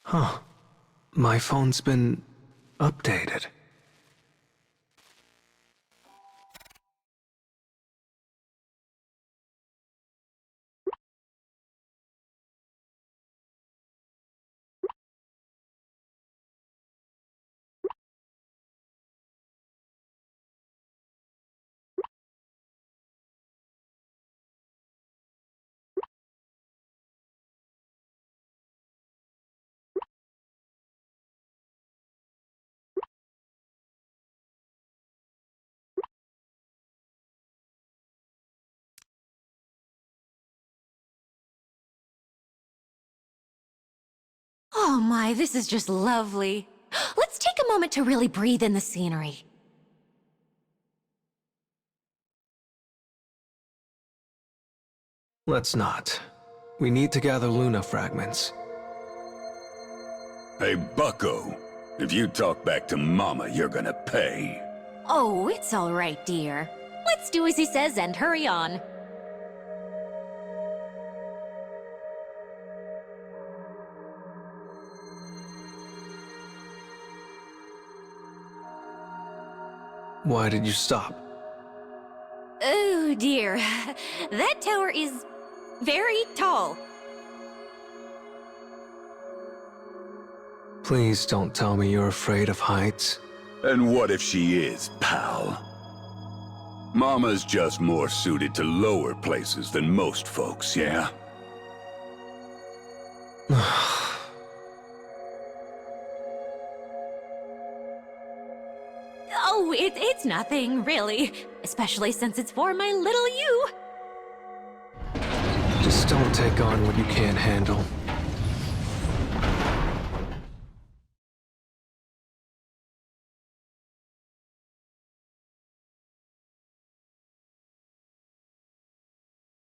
Huh. My phone's been updated. Oh my, this is just lovely. Let's take a moment to really breathe in the scenery. Let's not. We need to gather Luna fragments. Hey, bucko. If you talk back to Mama, you're gonna pay. Oh, it's all right, dear. Let's do as he says and hurry on. Why did you stop? Oh dear, that tower is very tall. Please don't tell me you're afraid of heights. And what if she is, pal? Mama's just more suited to lower places than most folks, yeah? Oh, it's nothing, really. Especially since it's for my little you. Just don't take on what you can't handle.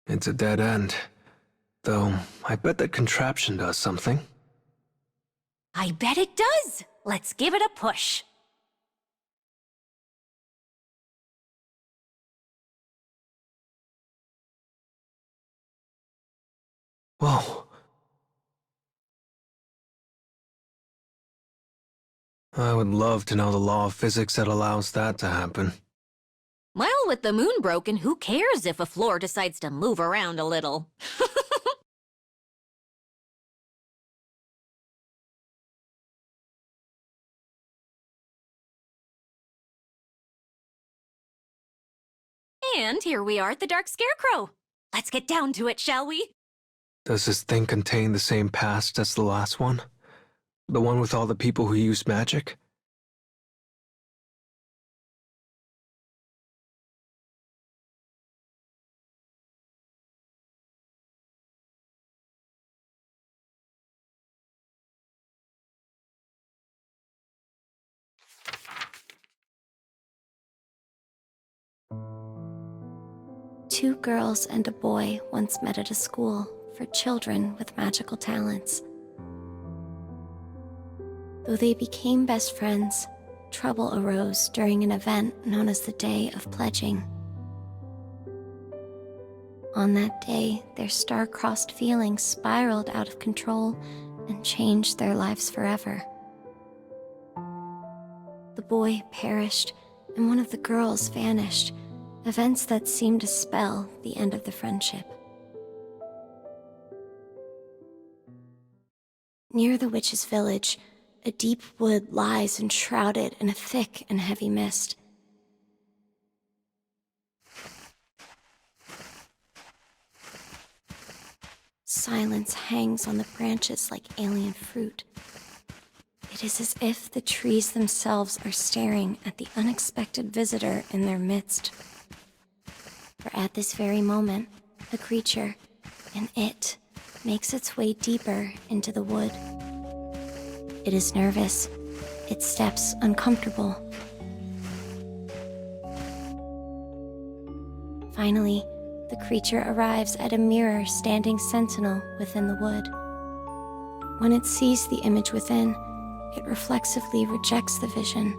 It's a dead end. Though, I bet that contraption does something. I bet it does. Let's give it a push. Whoa. I would love to know the law of physics that allows that to happen. Well, with the moon broken, who cares if a floor decides to move around a little? And here we are at the Dark Scarecrow. Let's get down to it, shall we? Does this thing contain the same past as the last one? The one with all the people who used magic? Two girls and a boy once met at a school for children with magical talents. Though they became best friends, trouble arose during an event known as the Day of Pledging. On that day, their star-crossed feelings spiraled out of control and changed their lives forever. The boy perished, and one of the girls vanished, events that seemed to spell the end of the friendship. Near the witch's village, a deep wood lies enshrouded in a thick and heavy mist. Silence hangs on the branches like alien fruit. It is as if the trees themselves are staring at the unexpected visitor in their midst. For at this very moment, a creature, an it, makes its way deeper into the wood. It is nervous, its steps uncomfortable. Finally, the creature arrives at a mirror standing sentinel within the wood. When it sees the image within, it reflexively rejects the vision.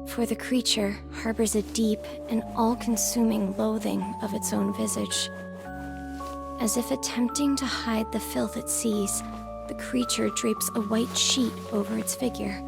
For the creature harbors a deep and all-consuming loathing of its own visage. As if attempting to hide the filth it sees, the creature drapes a white sheet over its figure.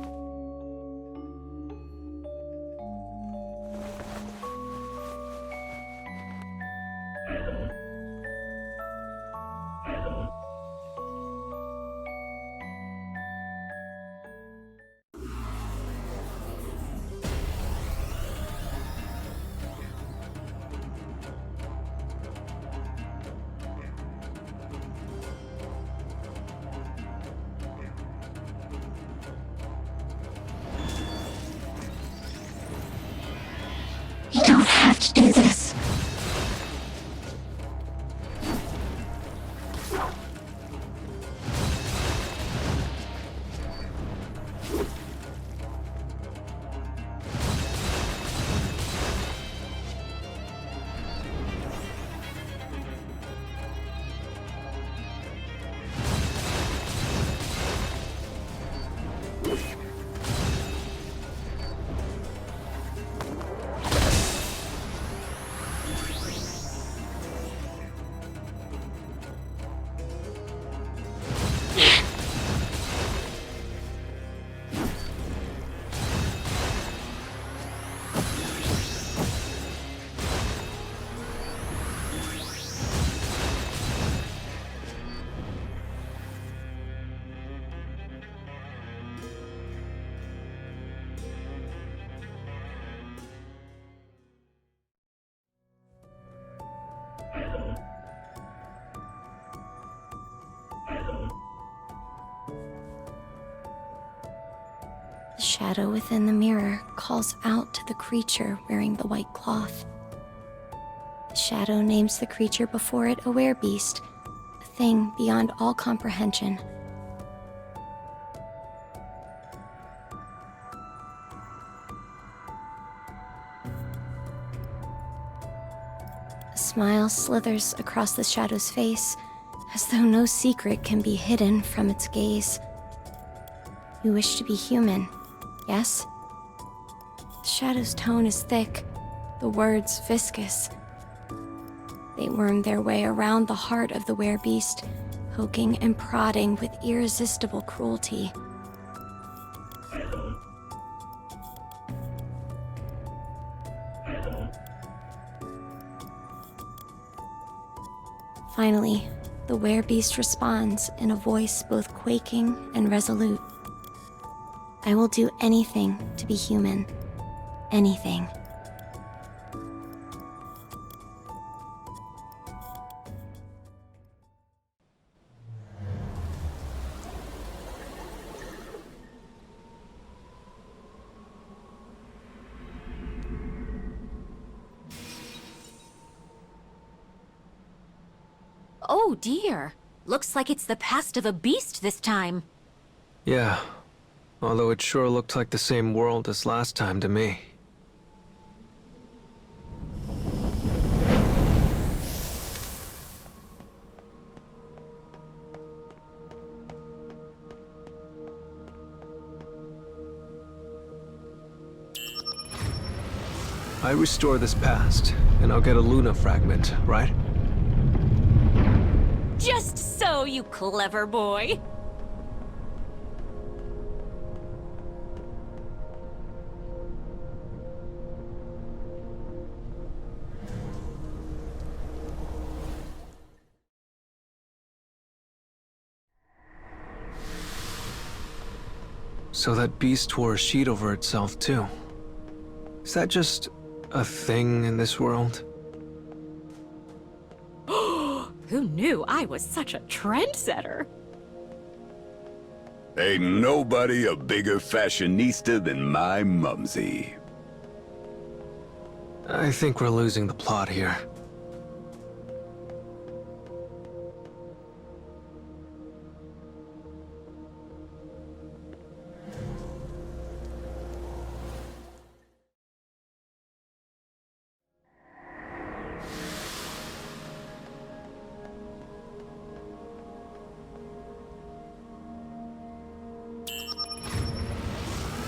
You don't have to do this. The shadow within the mirror calls out to the creature wearing the white cloth. The shadow names the creature before it a werebeast, a thing beyond all comprehension. A smile slithers across the shadow's face, as though no secret can be hidden from its gaze. You wish to be human, yes? The shadow's tone is thick, the words viscous. They worm their way around the heart of the werebeast, poking and prodding with irresistible cruelty. Finally, the werebeast responds in a voice both quaking and resolute. I will do anything to be human. Anything. Oh dear. Looks like it's the past of a beast this time. Yeah, although it sure looked like the same world as last time to me. I restore this past, and I'll get a Luna fragment, right? Just so, you clever boy. So that beast wore a sheet over itself, too. Is that just a thing in this world? Who knew I was such a trendsetter? Ain't nobody a bigger fashionista than my mumsy. I think we're losing the plot here.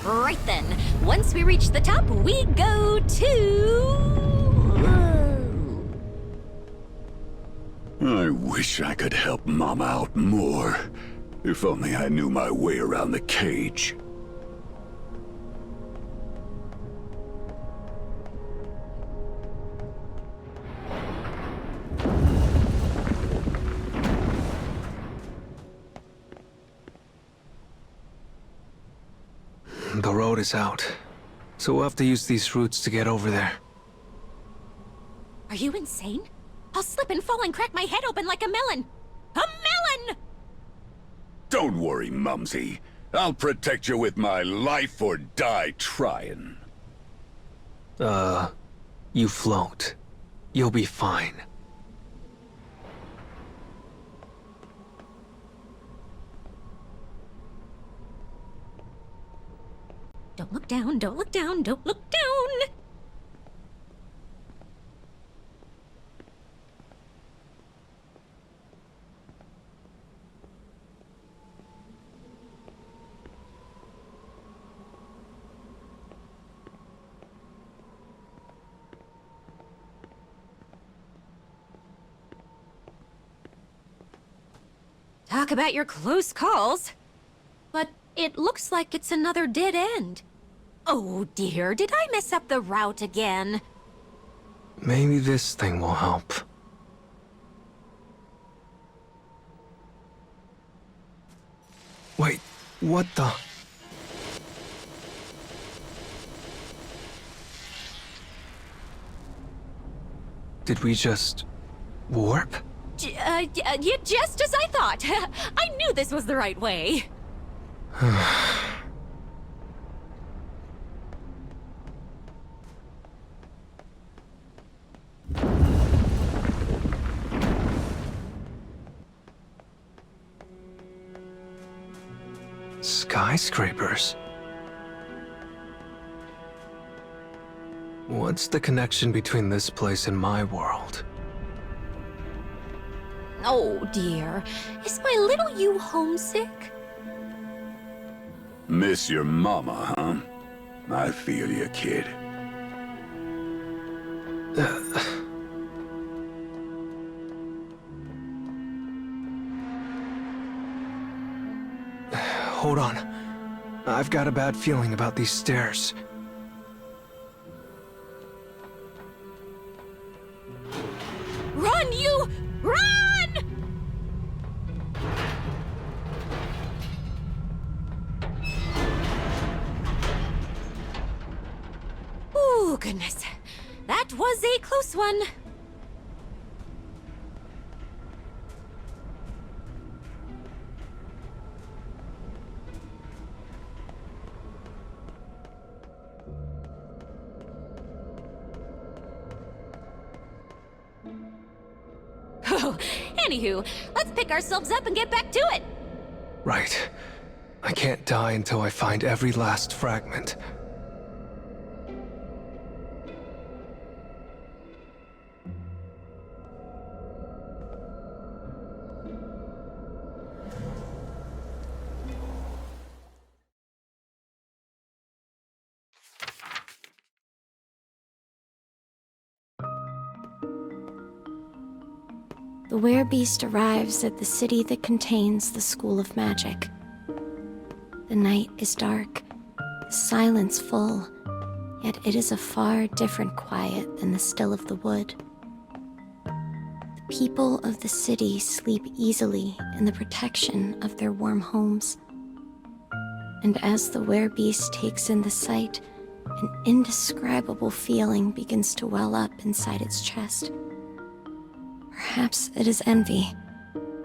Right then, once we reach the top, we go to... I wish I could help Mama out more. If only I knew my way around the cage. The road is out, so we'll have to use these routes to get over there. Are you insane? I'll slip and fall and crack my head open like a melon. A melon! Don't worry, Mumsy. I'll protect you with my life or die trying. You float. You'll be fine. Don't look down, don't look down, don't look down! Talk about your close calls. But it looks like it's another dead end. Oh dear, did I mess up the route again? Maybe this thing will help. Wait, what the? Did we just warp? Just as I thought. I knew this was the right way. Skyscrapers? What's the connection between this place and my world? Oh dear, is my little you homesick? Miss your mama, huh? I feel you, kid. Hold on. I've got a bad feeling about these stairs. Run, you! Run! Ooh, goodness. That was a close one. Oh, anywho, let's pick ourselves up and get back to it. Right. I can't die until I find every last fragment. The werebeast arrives at the city that contains the School of Magic. The night is dark, the silence full, yet it is a far different quiet than the still of the wood. The people of the city sleep easily in the protection of their warm homes. And as the werebeast takes in the sight, an indescribable feeling begins to well up inside its chest. Perhaps it is envy.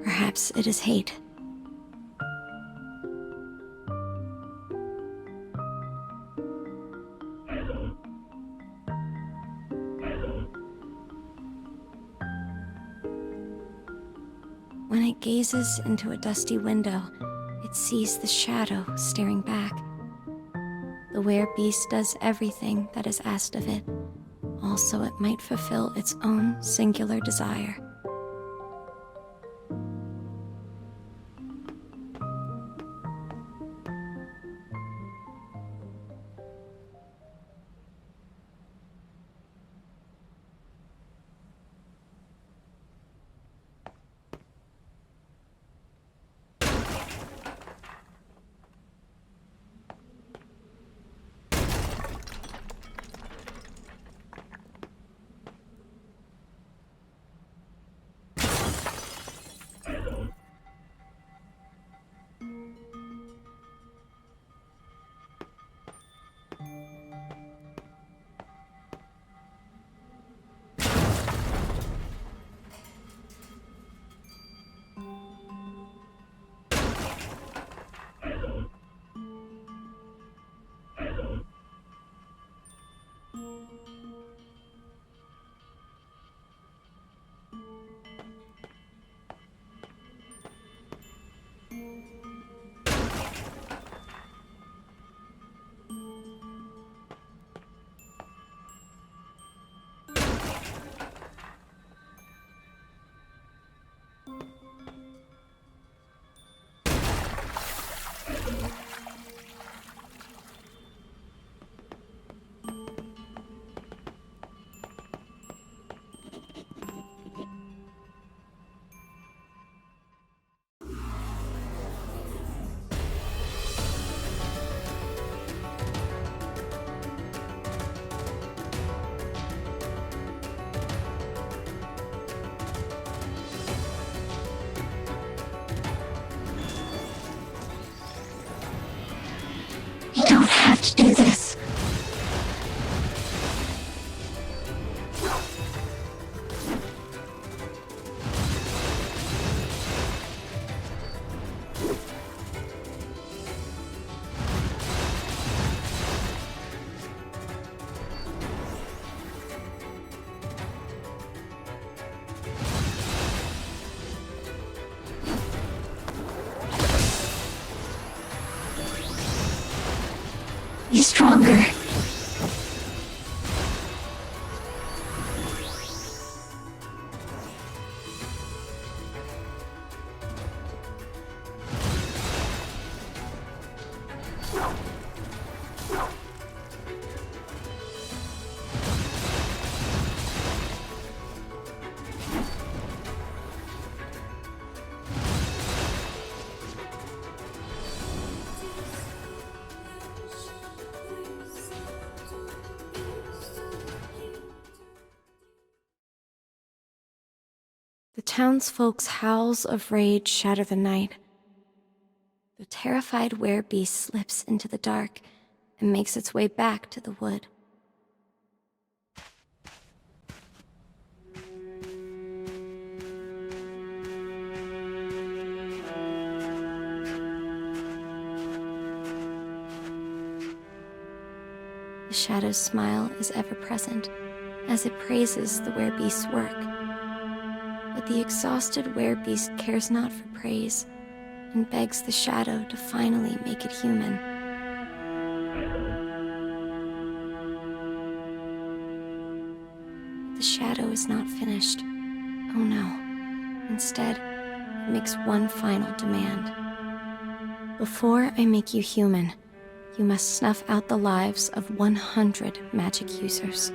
Perhaps it is hate. When it gazes into a dusty window, it sees the shadow staring back. The werebeast does everything that is asked of it, also it might fulfill its own singular desire. have to do this. Be stronger. The townsfolk's howls of rage shatter the night. The terrified werebeast slips into the dark and makes its way back to the wood. The shadow's smile is ever present as it praises the werebeast's work. But the exhausted werebeast cares not for praise and begs the shadow to finally make it human. The shadow is not finished. Oh no. Instead, it makes one final demand. Before I make you human, you must snuff out the lives of 100 magic users.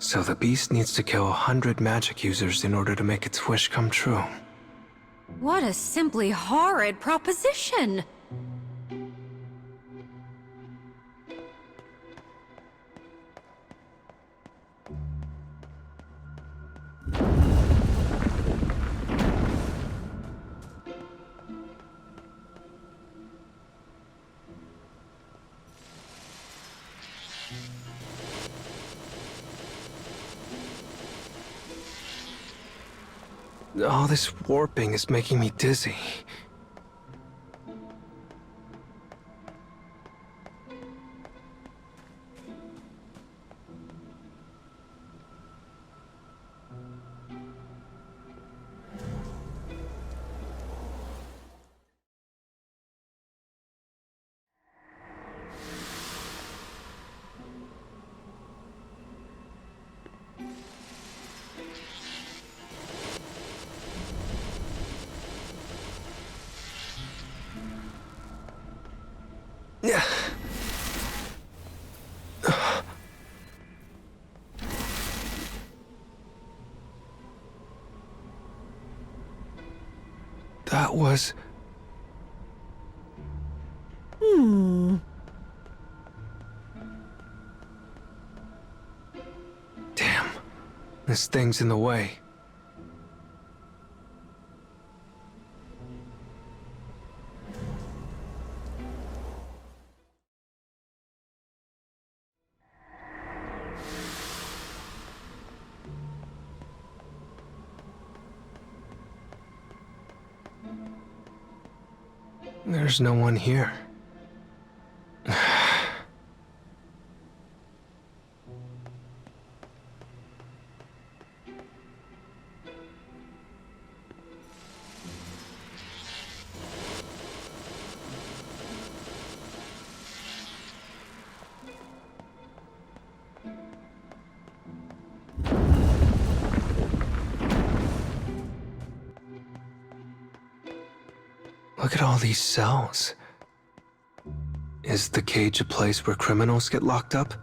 So the beast needs to kill 100 magic users in order to make its wish come true. What a simply horrid proposition! All this warping is making me dizzy. Yeah. That was... Damn. This thing's in the way. There's no one here. Look at all these cells. Is the cage a place where criminals get locked up?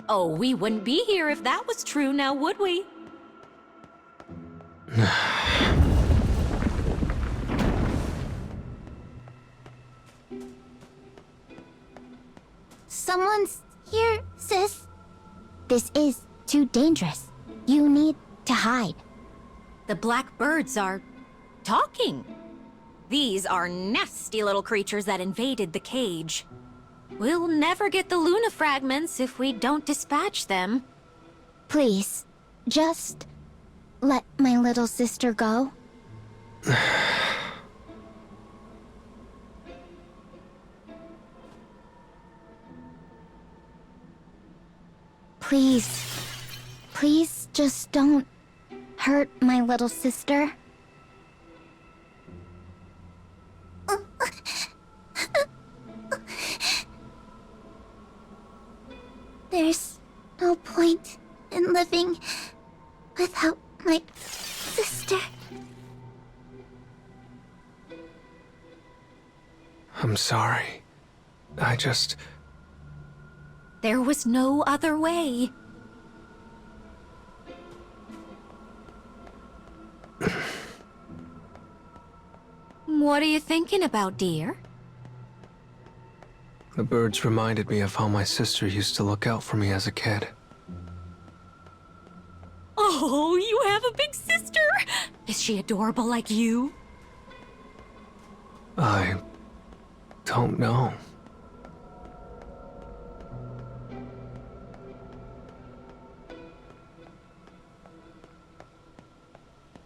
Oh, we wouldn't be here if that was true now, would we? This is too dangerous. You need to hide. The black birds are talking. These are nasty little creatures that invaded the cage. We'll never get the Luna fragments if we don't dispatch them. Please, just let my little sister go. Please, please just don't hurt my little sister. There's no point in living without my sister. I'm sorry. There was no other way. What are you thinking about, dear? The birds reminded me of how my sister used to look out for me as a kid. Oh, you have a big sister! Is she adorable like you? I don't know.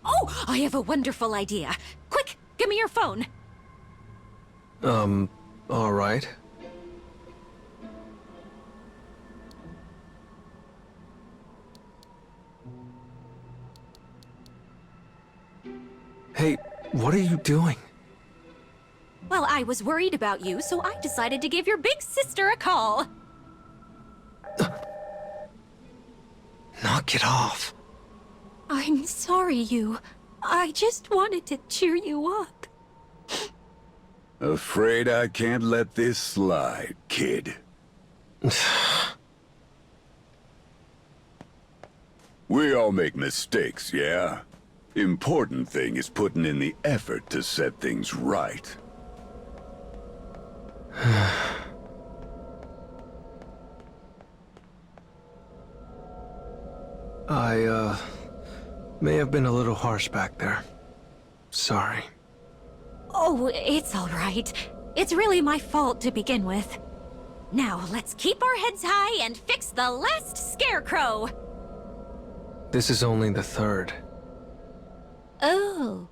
Oh, I have a wonderful idea. Quick, give me your phone. All right. Hey, what are you doing? Well, I was worried about you, so I decided to give your big sister a call. Knock it off. I'm sorry, you. I just wanted to cheer you up. Afraid I can't let this slide, kid. We all make mistakes, yeah? Important thing is putting in the effort to set things right. I, may have been a little harsh back there. Sorry. Oh, it's all right. It's really my fault to begin with. Now, let's keep our heads high and fix the last scarecrow. This is only the third. Oh.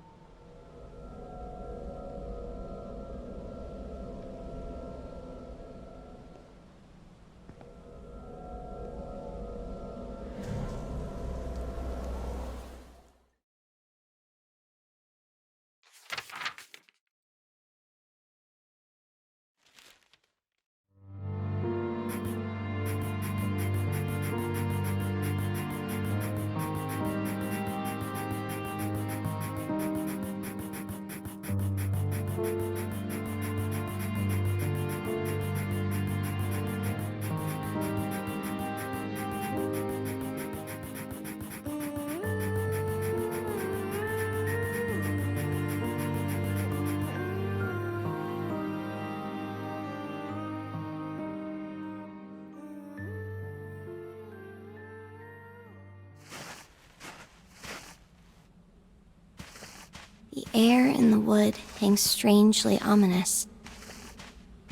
The air in the wood hangs strangely ominous.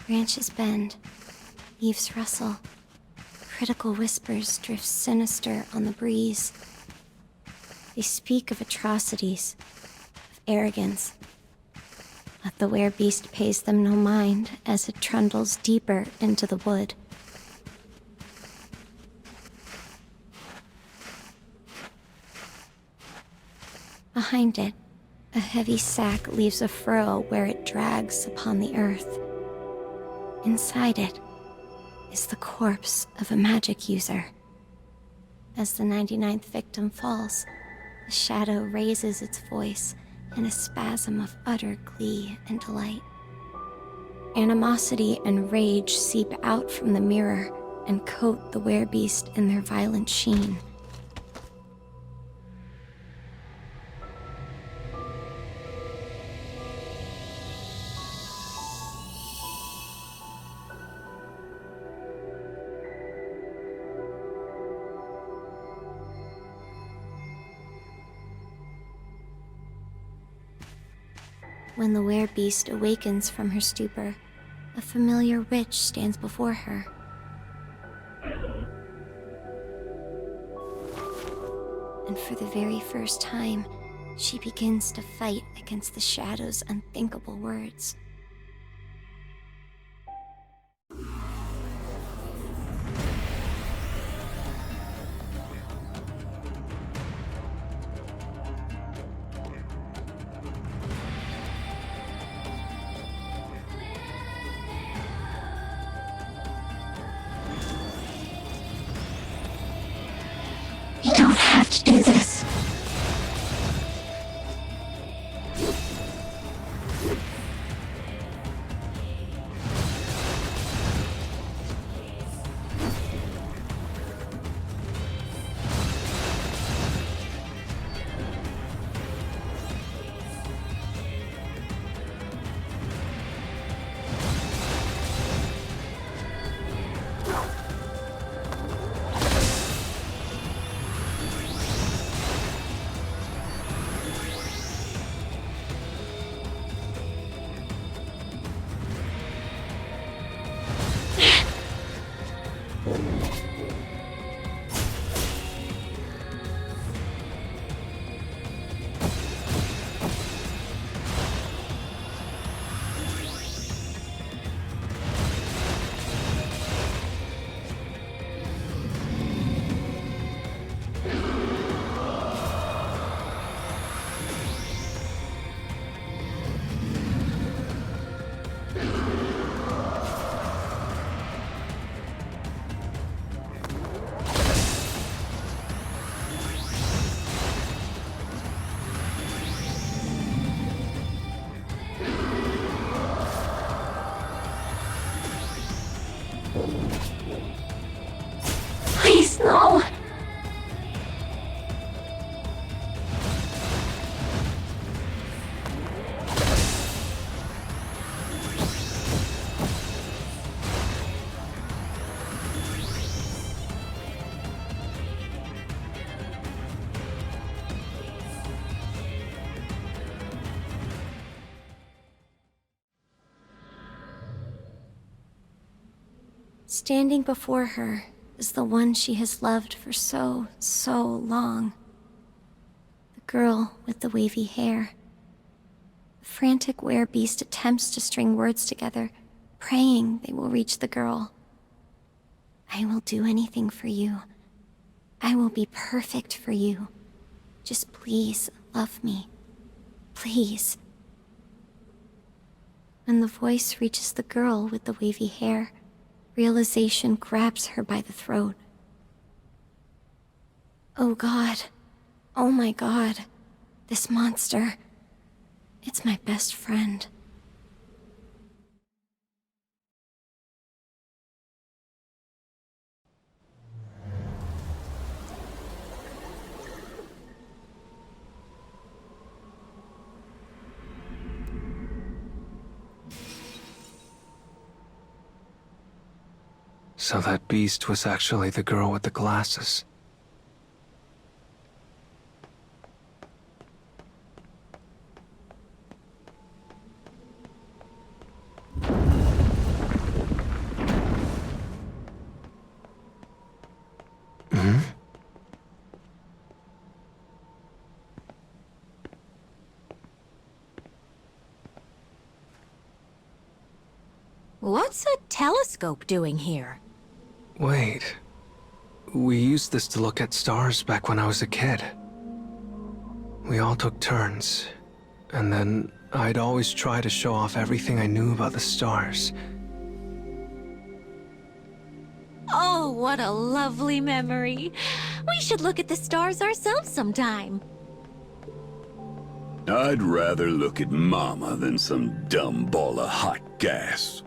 Branches bend, leaves rustle. Critical whispers drift sinister on the breeze. They speak of atrocities, of arrogance. But the werebeast pays them no mind as it trundles deeper into the wood. Behind it, a heavy sack leaves a furrow where it drags upon the earth. Inside it is the corpse of a magic user. As the 99th victim falls, the shadow raises its voice in a spasm of utter glee and delight. Animosity and rage seep out from the mirror and coat the werebeast in their violent sheen. When the werebeast awakens from her stupor, a familiar witch stands before her. And for the very first time, she begins to fight against the shadow's unthinkable words. You don't have to do this. Please, no. Standing before her is the one she has loved for so long. The girl with the wavy hair. The frantic werebeast attempts to string words together, praying they will reach the girl. I will do anything for you. I will be perfect for you. Just please love me. Please. When the voice reaches the girl with the wavy hair, realization grabs her by the throat. Oh God. Oh my God. This monster. It's my best friend. So that beast was actually the girl with the glasses. What's a telescope doing here? Wait. We used this to look at stars back when I was a kid. We all took turns, and then I'd always try to show off everything I knew about the stars. Oh, what a lovely memory. We should look at the stars ourselves sometime. I'd rather look at Mama than some dumb ball of hot gas.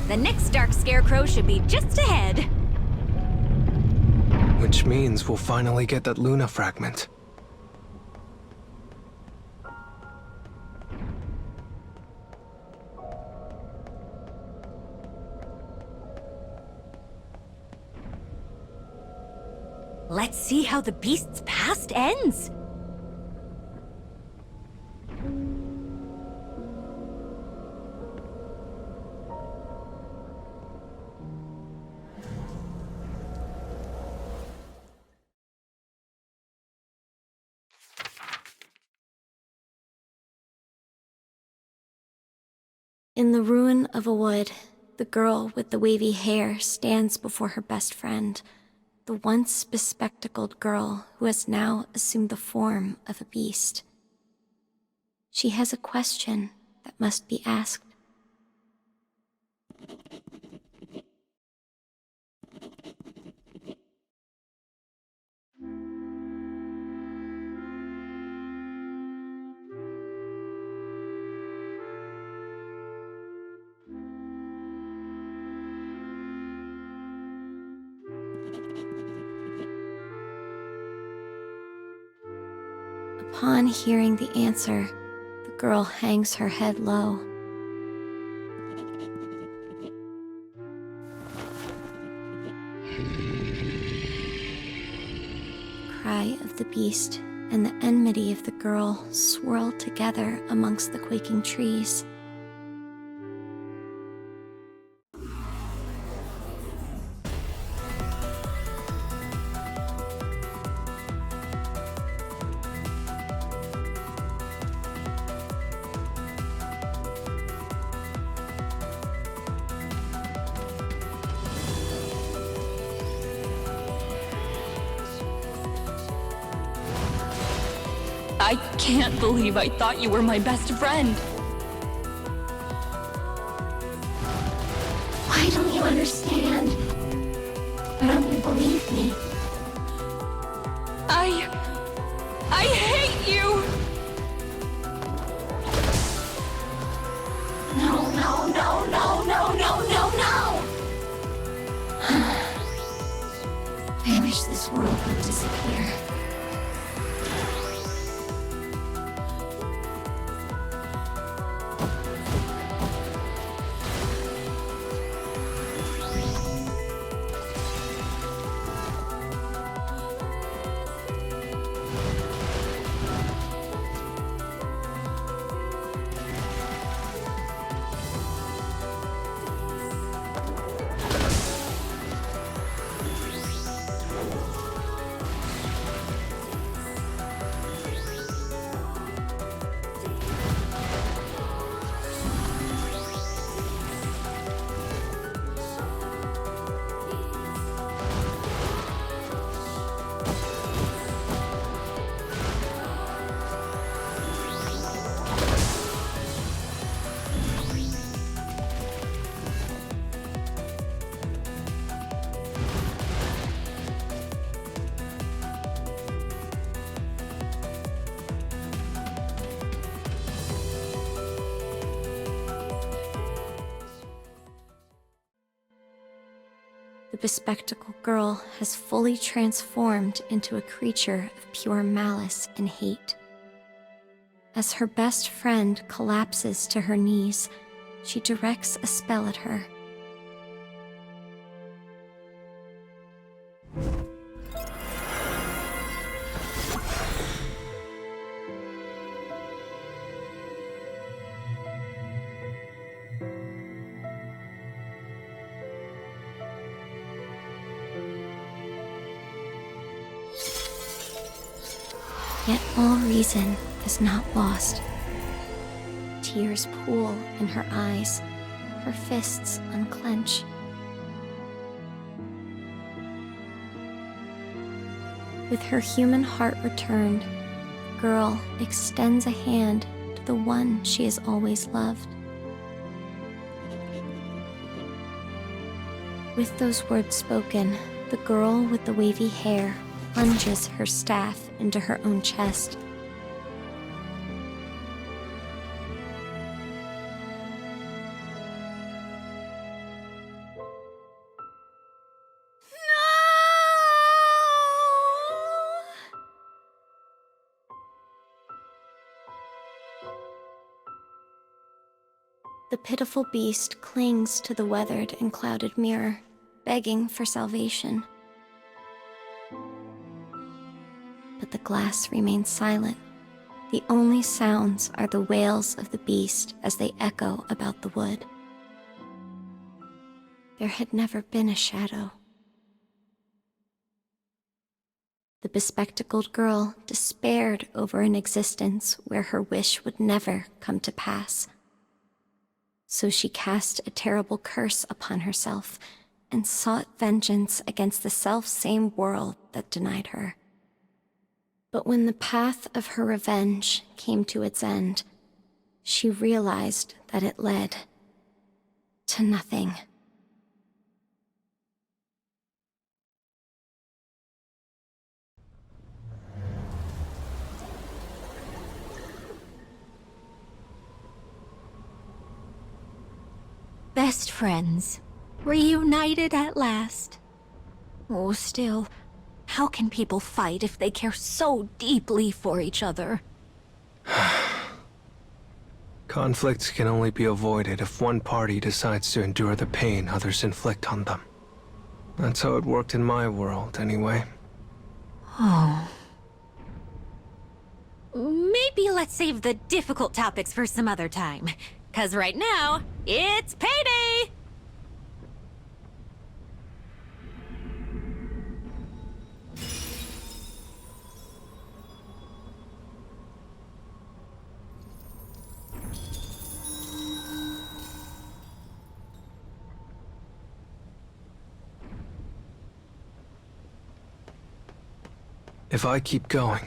The next dark scarecrow should be just ahead. Which means we'll finally get that Luna fragment. Let's see how the beast's past ends. In the ruin of a wood, the girl with the wavy hair stands before her best friend, the once bespectacled girl who has now assumed the form of a beast. She has a question that must be asked. Upon hearing the answer, the girl hangs her head low. The cry of the beast and the enmity of the girl swirl together amongst the quaking trees. I can't believe I thought you were my best friend. Why don't you understand? Why don't you believe me? I hate you! No, no, no, no, no, no, no, no! I wish this world would disappear. The bespectacled girl has fully transformed into a creature of pure malice and hate. As her best friend collapses to her knees, she directs a spell at her. Yet all reason is not lost. Tears pool in her eyes, her fists unclench. With her human heart returned, the girl extends a hand to the one she has always loved. With those words spoken, the girl with the wavy hair plunges her staff into her own chest. The pitiful beast clings to the weathered and clouded mirror, begging for salvation. But the glass remains silent. The only sounds are the wails of the beast as they echo about the wood. There had never been a shadow. The bespectacled girl despaired over an existence where her wish would never come to pass. So she cast a terrible curse upon herself and sought vengeance against the self-same world that denied her. But when the path of her revenge came to its end, she realized that it led to nothing. Best friends, reunited at last. Oh, still, how can people fight if they care so deeply for each other? Conflicts can only be avoided if one party decides to endure the pain others inflict on them. That's how it worked in my world, anyway. Oh. Maybe let's save the difficult topics for some other time. 'Cause right now, it's payday! If I keep going...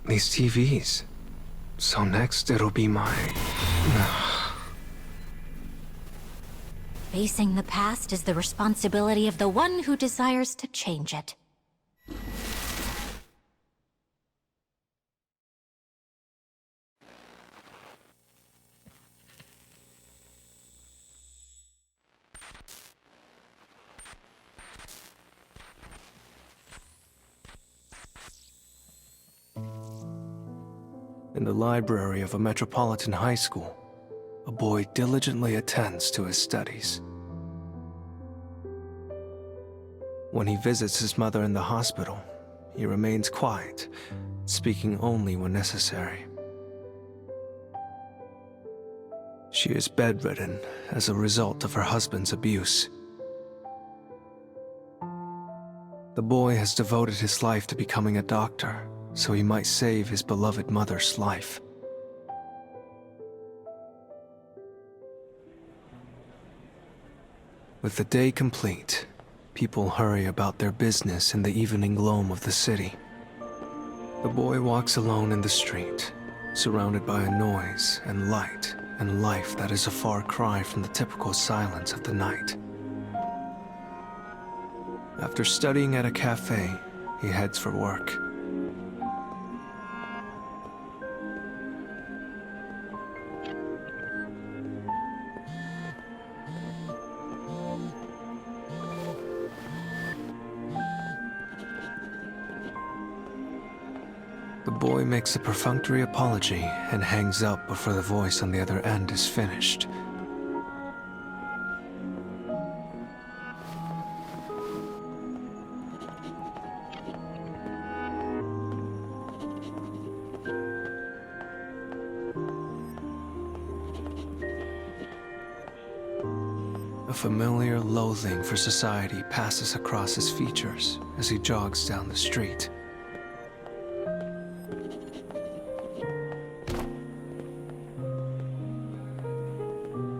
These TVs. So next it'll be my... Facing the past is the responsibility of the one who desires to change it. In the library of a metropolitan high school, a boy diligently attends to his studies. When he visits his mother in the hospital, he remains quiet, speaking only when necessary. She is bedridden as a result of her husband's abuse. The boy has devoted his life to becoming a doctor, so he might save his beloved mother's life. With the day complete, people hurry about their business in the evening gloam of the city. The boy walks alone in the street, surrounded by a noise and light and life that is a far cry from the typical silence of the night. After studying at a cafe, he heads for work. The boy makes a perfunctory apology and hangs up before the voice on the other end is finished. A familiar loathing for society passes across his features as he jogs down the street.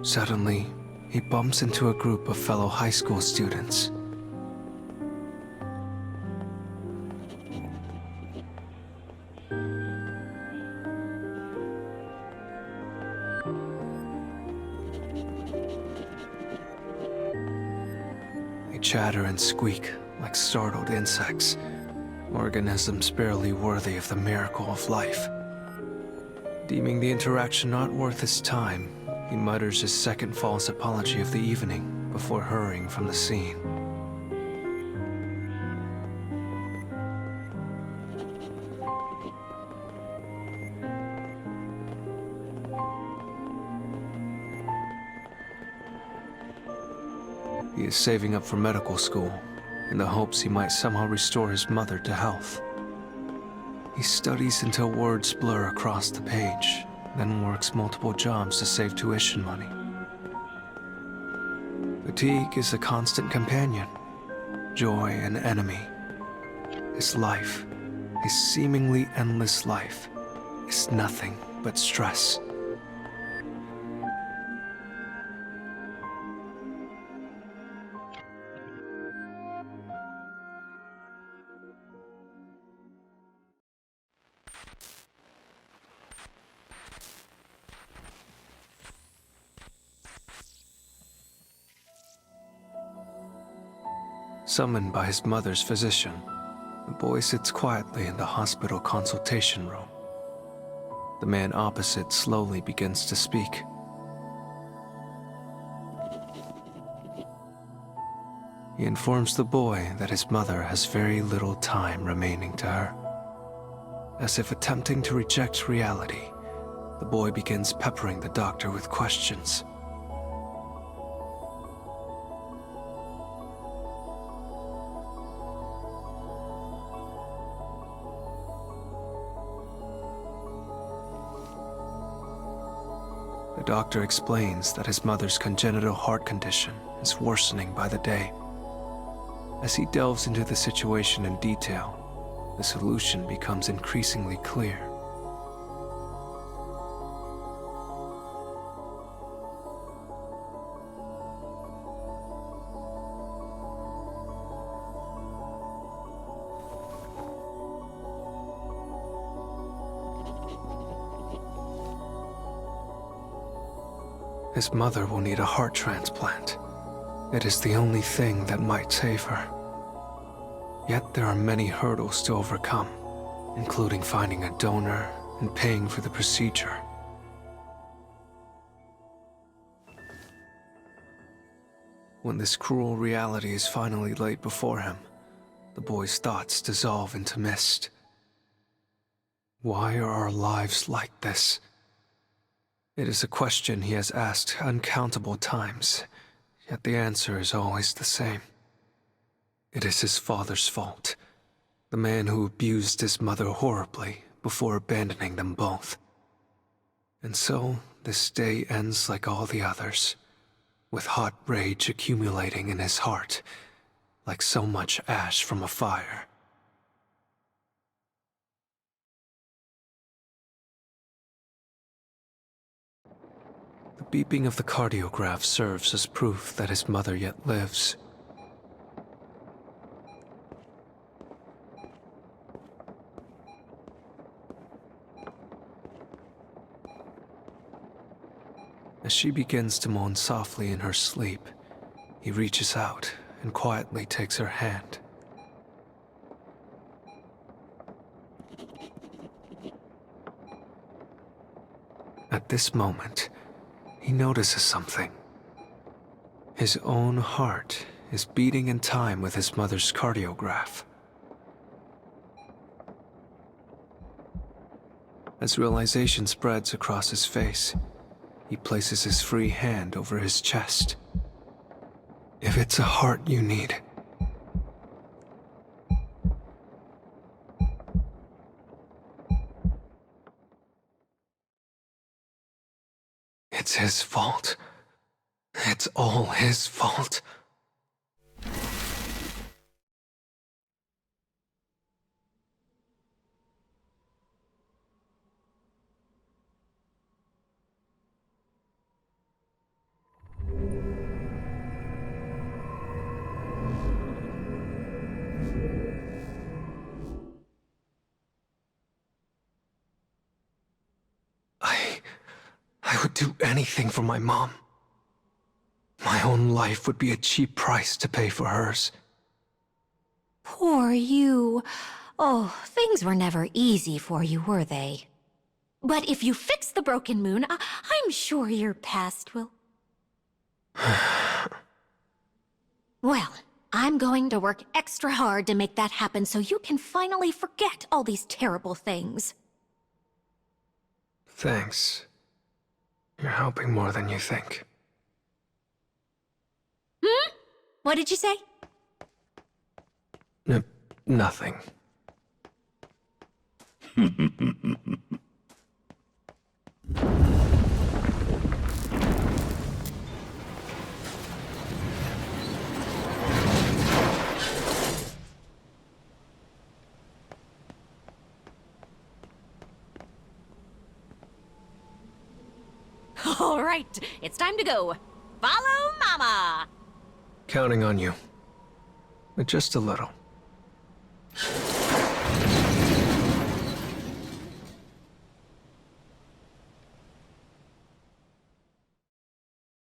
Suddenly, he bumps into a group of fellow high school students. They chatter and squeak like startled insects, organisms barely worthy of the miracle of life. Deeming the interaction not worth his time, he mutters his second false apology of the evening before hurrying from the scene. He is saving up for medical school, in the hopes he might somehow restore his mother to health. He studies until words blur across the page, then works multiple jobs to save tuition money. Fatigue is a constant companion, joy an enemy. His life, his seemingly endless life, is nothing but stress. Summoned by his mother's physician, the boy sits quietly in the hospital consultation room. The man opposite slowly begins to speak. He informs the boy that his mother has very little time remaining to her. As if attempting to reject reality, the boy begins peppering the doctor with questions. The doctor explains that his mother's congenital heart condition is worsening by the day. As he delves into the situation in detail, the solution becomes increasingly clear. His mother will need a heart transplant. It is the only thing that might save her. Yet there are many hurdles to overcome, including finding a donor and paying for the procedure. When this cruel reality is finally laid before him, the boy's thoughts dissolve into mist. Why are our lives like this? It is a question he has asked uncountable times, yet the answer is always the same. It is his father's fault, the man who abused his mother horribly before abandoning them both. And so, this day ends like all the others, with hot rage accumulating in his heart, like so much ash from a fire. The beeping of the cardiograph serves as proof that his mother yet lives. As she begins to moan softly in her sleep, he reaches out and quietly takes her hand. At this moment, he notices something. His own heart is beating in time with his mother's cardiograph. As realization spreads across his face, he places his free hand over his chest. If it's a heart you need, it's his fault. It's all his fault. I would do anything for my mom. My own life would be a cheap price to pay for hers. Poor you. Oh, things were never easy for you, were they? But if you fix the broken moon, I'm sure your past will... Well, I'm going to work extra hard to make that happen so you can finally forget all these terrible things. Thanks. You're helping more than you think. Hmm? What did you say? Nothing. All right, it's time to go. Follow Mama! Counting on you. But just a little.